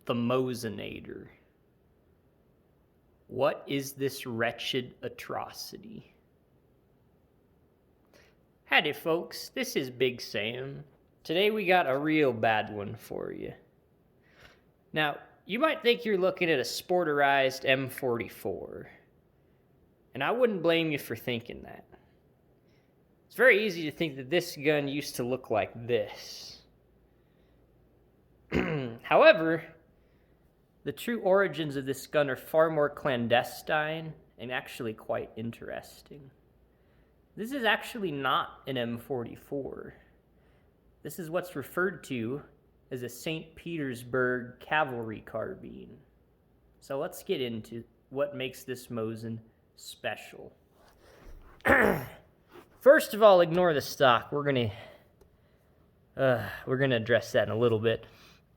The Mosinator. What is this wretched atrocity? Howdy, folks. This is Big Sam. Today we got a real bad one for you. Now, you might think you're looking at a sporterized M44, and I wouldn't blame you for thinking that. It's very easy to think that this gun used to look like this. However, the true origins of this gun are far more clandestine and actually quite interesting. This is actually not an M44. This is what's referred to as a St. Petersburg Cavalry Carbine. So let's get into what makes this Mosin special. First of all, ignore the stock. We're gonna address that in a little bit.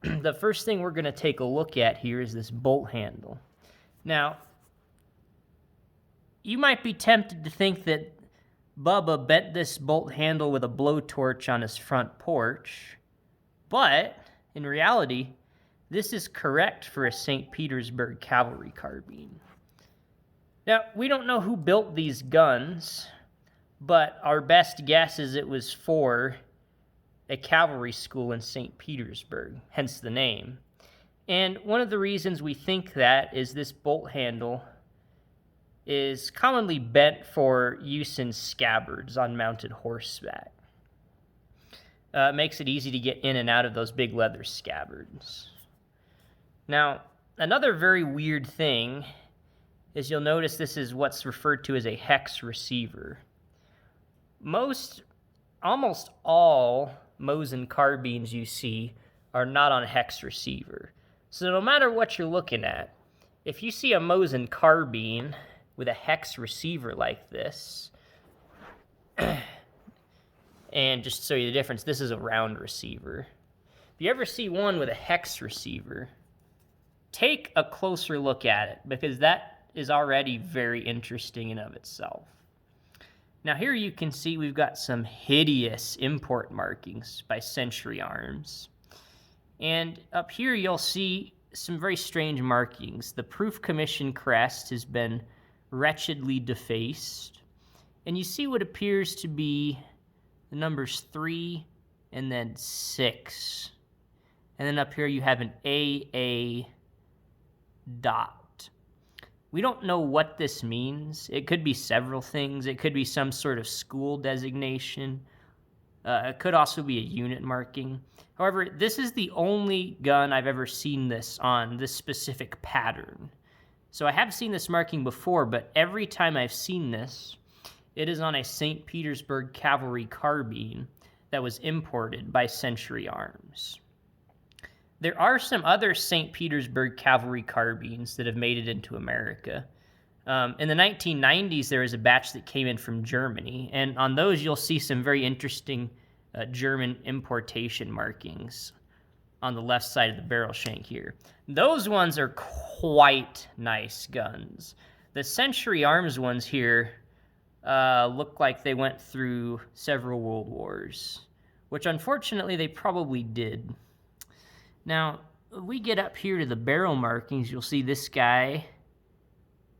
The first thing we're going to take a look at here is this bolt handle. Now, you might be tempted to think that Bubba bent this bolt handle with a blowtorch on his front porch, but in reality, this is correct for a St. Petersburg Cavalry Carbine. Now, we don't know who built these guns, but our best guess is it was for a cavalry school in St. Petersburg, hence the name. And one of the reasons we think that is this bolt handle is commonly bent for use in scabbards on mounted horseback. It makes it easy to get in and out of those big leather scabbards. Now, another very weird thing is you'll notice this is what's referred to as a hex receiver. Almost all Mosin carbines you see are not on hex receiver. So no matter what you're looking at, if you see a Mosin carbine with a hex receiver like this, and just to show you the difference, this is a round receiver. If you ever see one with a hex receiver, take a closer look at it, because that is already very interesting in of itself. Now here you can see we've got some hideous import markings by Century Arms. And up here you'll see some very strange markings. The Proof Commission crest has been wretchedly defaced. And you see what appears to be the numbers 3 and then 6. And then up here you have an AA dot. We don't know what this means. It could be several things. It could be some sort of school designation. It could also be a unit marking. However, this is the only gun I've ever seen this on, this specific pattern. So I have seen this marking before, but every time I've seen this, it is on a St. Petersburg Cavalry Carbine that was imported by Century Arms. There are some other St. Petersburg Cavalry Carbines that have made it into America. In the 1990s, there was a batch that came in from Germany, and on those you'll see some very interesting German importation markings on the left side of the barrel shank here. Those ones are quite nice guns. The Century Arms ones here look like they went through several world wars, which unfortunately they probably did. Now, we get up here to the barrel markings, you'll see this guy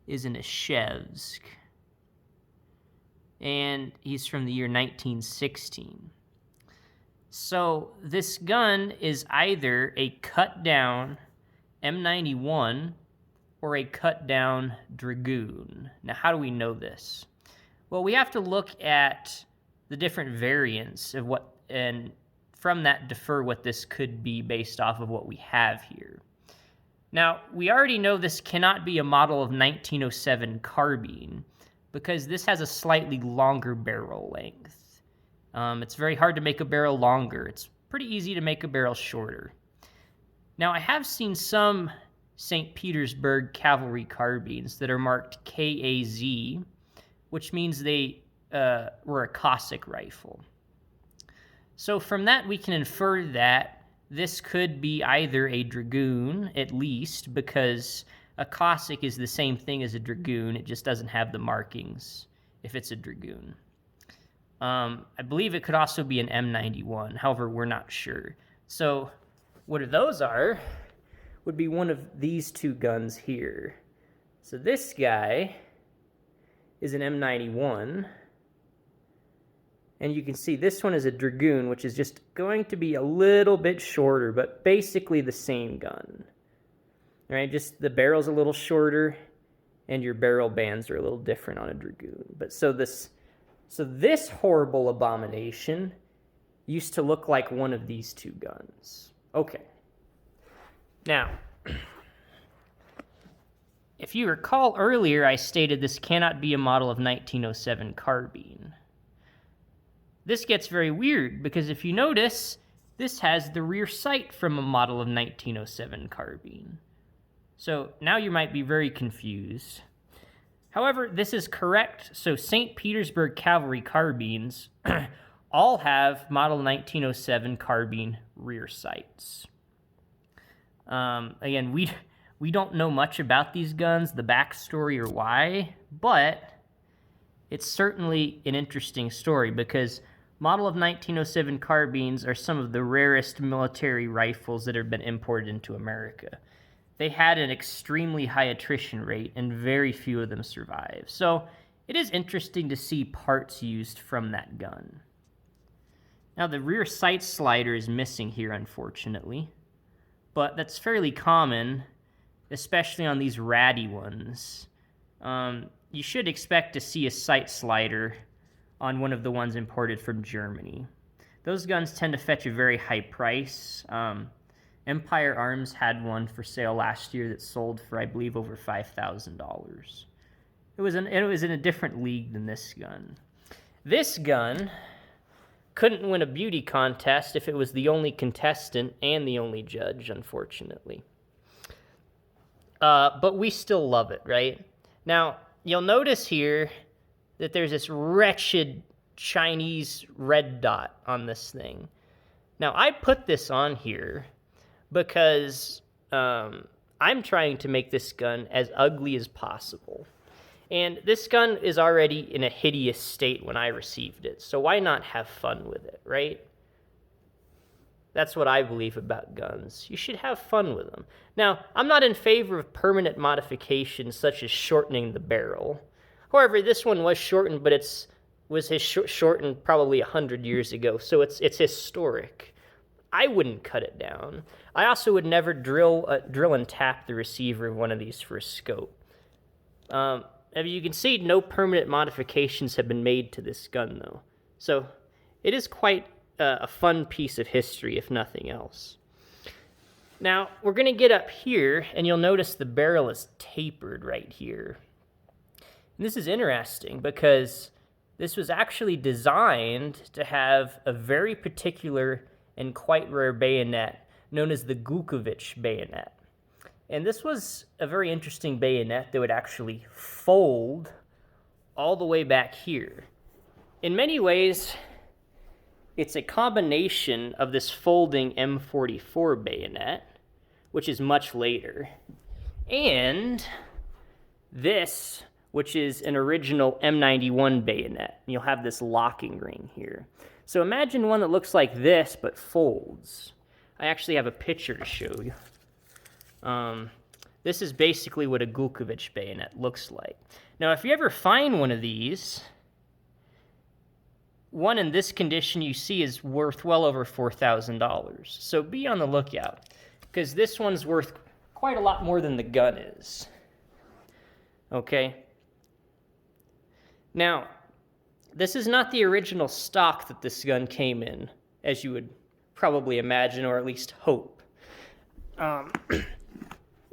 is in a Chevsk. And he's from the year 1916. So this gun is either a cut-down M91 or a cut-down Dragoon. Now, how do we know this? Well, we have to look at the different variants of what, and from that defer what this could be based off of what we have here. Now, we already know this cannot be a model of 1907 carbine because this has a slightly longer barrel length. It's very hard to make a barrel longer. It's pretty easy to make a barrel shorter. Now, I have seen some St. Petersburg Cavalry carbines that are marked KAZ, which means they were a Cossack rifle. So from that, we can infer that this could be either a Dragoon, at least, because a Cossack is the same thing as a Dragoon. It just doesn't have the markings if it's a Dragoon. I believe it could also be an M91. However, we're not sure. So what those are, would be one of these two guns here. So this guy is an M91. And you can see this one is a dragoon, which is just going to be a little bit shorter, but basically the same gun. All right, just the barrel's a little shorter, and your barrel bands are a little different on a dragoon. But so this horrible abomination used to look like one of these two guns. Okay. Now, if you recall earlier, I stated this cannot be a model of 1907 carbine. This gets very weird because if you notice, this has the rear sight from a model of 1907 carbine. So now you might be very confused. However, this is correct. So St. Petersburg Cavalry Carbines all have model 1907 carbine rear sights. Again, we don't know much about these guns, the backstory or why, but it's certainly an interesting story because model of 1907 carbines are some of the rarest military rifles that have been imported into America. They had an extremely high attrition rate, and very few of them survive. So it is interesting to see parts used from that gun. Now, the rear sight slider is missing here, unfortunately, but that's fairly common, especially on these ratty ones. You should expect to see a sight slider on one of the ones imported from Germany. Those guns tend to fetch a very high price. Empire Arms had one for sale last year that sold for, I believe, over $5,000. It was in a different league than this gun. This gun couldn't win a beauty contest if it was the only contestant and the only judge, unfortunately. But we still love it, right? Now, you'll notice here that there's this wretched Chinese red dot on this thing. Now, I put this on here because I'm trying to make this gun as ugly as possible. And this gun is already in a hideous state when I received it, so why not have fun with it, right? That's what I believe about guns. You should have fun with them. Now, I'm not in favor of permanent modifications such as shortening the barrel. However, this one was shortened, but was shortened probably 100 years ago, so it's historic. I wouldn't cut it down. I also would never drill and tap the receiver of one of these for a scope. As you can see, no permanent modifications have been made to this gun, though. So it is quite a fun piece of history, if nothing else. Now, we're going to get up here, and you'll notice the barrel is tapered right here. And this is interesting because this was actually designed to have a very particular and quite rare bayonet known as the Glukovich bayonet. And this was a very interesting bayonet that would actually fold all the way back here. In many ways, it's a combination of this folding M44 bayonet, which is much later, and this, which is an original M91 bayonet. You'll have this locking ring here. So imagine one that looks like this, but folds. I actually have a picture to show you. This is basically what a Glukovich bayonet looks like. Now, if you ever find one of these, one in this condition you see is worth well over $4,000. So be on the lookout, because this one's worth quite a lot more than the gun is. Okay? Now, this is not the original stock that this gun came in, as you would probably imagine, or at least hope.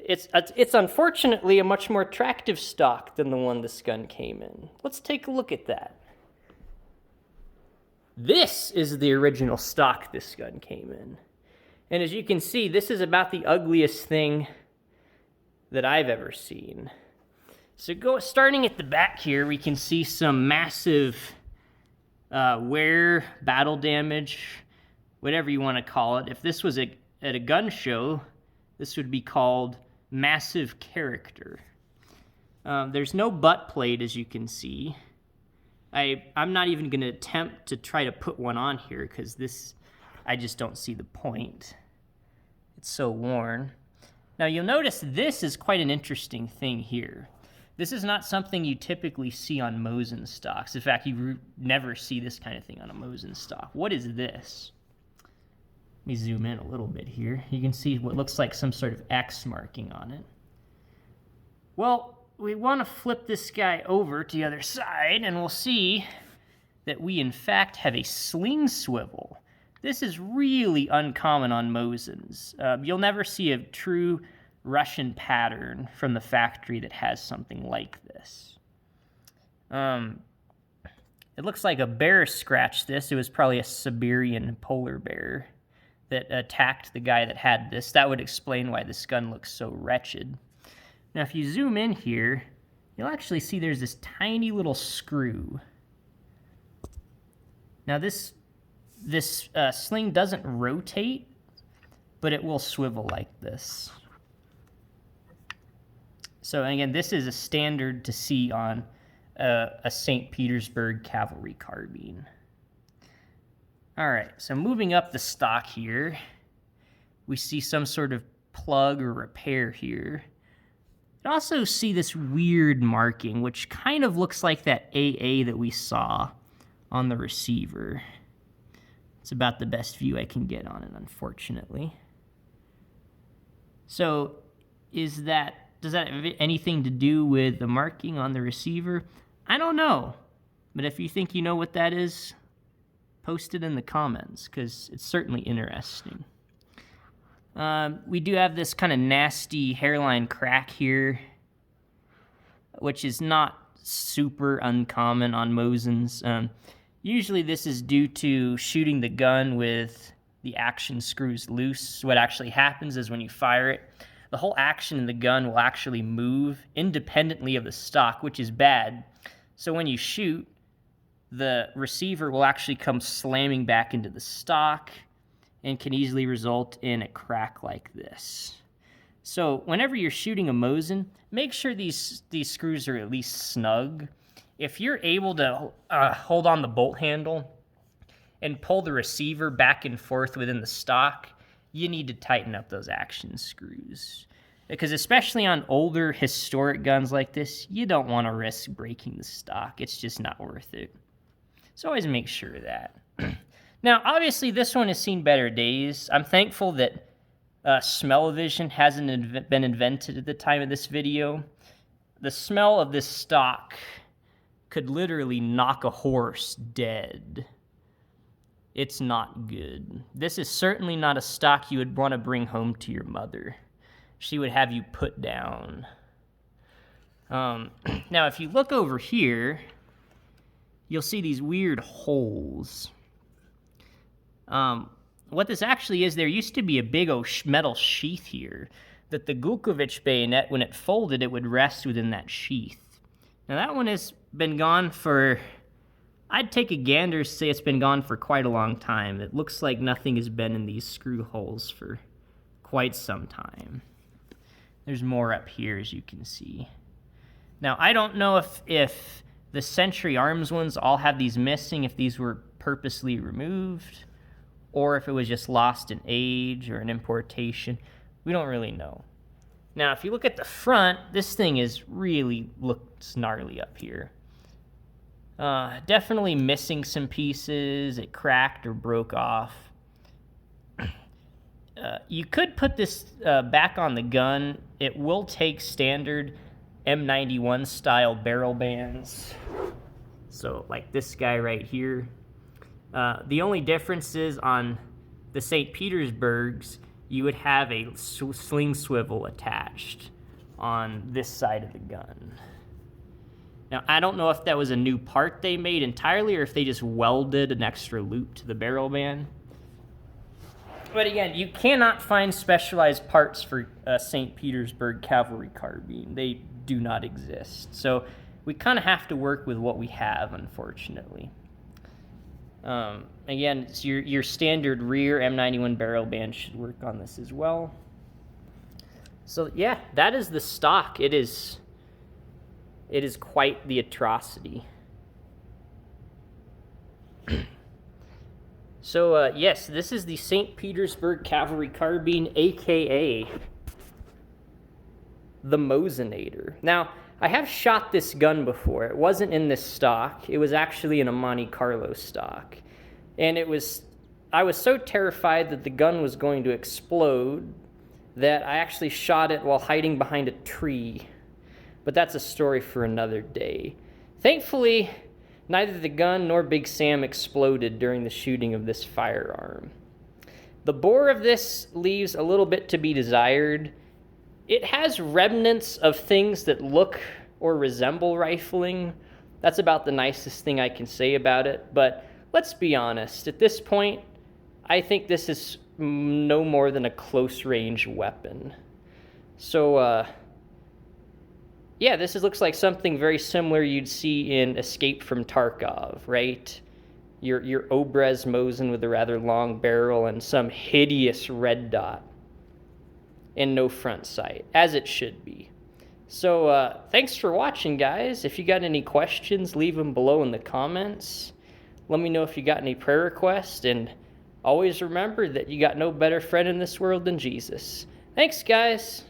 It's unfortunately a much more attractive stock than the one this gun came in. Let's take a look at that. This is the original stock this gun came in. And as you can see, this is about the ugliest thing that I've ever seen. So starting at the back here, we can see some massive wear, battle damage, whatever you want to call it. If this was at a gun show, this would be called massive character. There's no butt plate, as you can see. I'm not even going to attempt to try to put one on here because I just don't see the point. It's so worn. Now you'll notice this is quite an interesting thing here. This is not something you typically see on Mosin stocks. In fact, you never see this kind of thing on a Mosin stock. What is this? Let me zoom in a little bit here. You can see what looks like some sort of X marking on it. Well, we want to flip this guy over to the other side, and we'll see that we, in fact, have a sling swivel. This is really uncommon on Mosins. You'll never see a true Russian pattern from the factory that has something like this. It looks like a bear scratched this. It was probably a Siberian polar bear that attacked the guy that had this. That would explain why this gun looks so wretched. Now, if you zoom in here, you'll actually see there's this tiny little screw. Now, this sling doesn't rotate, but it will swivel like this. So, again, this is a standard to see on a St. Petersburg Cavalry Carbine. All right, so moving up the stock here, we see some sort of plug or repair here. You also see this weird marking, which kind of looks like that AA that we saw on the receiver. It's about the best view I can get on it, unfortunately. So, does that have anything to do with the marking on the receiver? I don't know. But if you think you know what that is, post it in the comments, because it's certainly interesting. We do have this kind of nasty hairline crack here, which is not super uncommon on Mosins. Usually this is due to shooting the gun with the action screws loose. What actually happens is when you fire it, the whole action in the gun will actually move independently of the stock, which is bad. So when you shoot, the receiver will actually come slamming back into the stock and can easily result in a crack like this. So whenever you're shooting a Mosin, make sure these screws are at least snug. If you're able to hold on the bolt handle and pull the receiver back and forth within the stock, you need to tighten up those action screws. Because especially on older historic guns like this, you don't want to risk breaking the stock. It's just not worth it. So always make sure of that. Now, obviously, this one has seen better days. I'm thankful that smell-o-vision hasn't been invented at the time of this video. The smell of this stock could literally knock a horse dead. It's not good. This is certainly not a stock you would want to bring home to your mother. She would have you put down. Now, if you look over here, you'll see these weird holes. What this actually is, there used to be a big metal sheath here that the Gulkovich bayonet, when it folded, it would rest within that sheath. Now, that one has been gone for, I'd take a gander to say it's been gone for quite a long time. It looks like nothing has been in these screw holes for quite some time. There's more up here, as you can see. Now, I don't know if the Century Arms ones all have these missing, if these were purposely removed, or if it was just lost in age or an importation. We don't really know. Now, if you look at the front, this thing looks gnarly up here. Definitely missing some pieces. It cracked or broke off. You could put this back on the gun. It will take standard M91 style barrel bands. So like this guy right here. The only difference is on the St. Petersburgs, you would have a sling swivel attached on this side of the gun. Now, I don't know if that was a new part they made entirely or if they just welded an extra loop to the barrel band. But again, you cannot find specialized parts for St. Petersburg Cavalry Carbine. They do not exist. So we kind of have to work with what we have, unfortunately. Again, it's your standard rear M91 barrel band should work on this as well. So yeah, that is the stock. It is quite the atrocity. So yes, this is the St. Petersburg Cavalry Carbine, aka the Mosinator. Now, I have shot this gun before. It wasn't in this stock. It was actually in a Monte Carlo stock. And I was so terrified that the gun was going to explode that I actually shot it while hiding behind a tree. But that's a story for another day. Thankfully, neither the gun nor Big Sam exploded during the shooting of this firearm. The bore of this leaves a little bit to be desired. It has remnants of things that look or resemble rifling. That's about the nicest thing I can say about it. But let's be honest, at this point, I think this is no more than a close-range weapon. So, yeah, this looks like something very similar you'd see in Escape from Tarkov, right? Your Obrez Mosin with a rather long barrel and some hideous red dot and no front sight, as it should be. So thanks for watching, guys. If you got any questions, leave them below in the comments. Let me know if you got any prayer requests, and always remember that you got no better friend in this world than Jesus. Thanks, guys.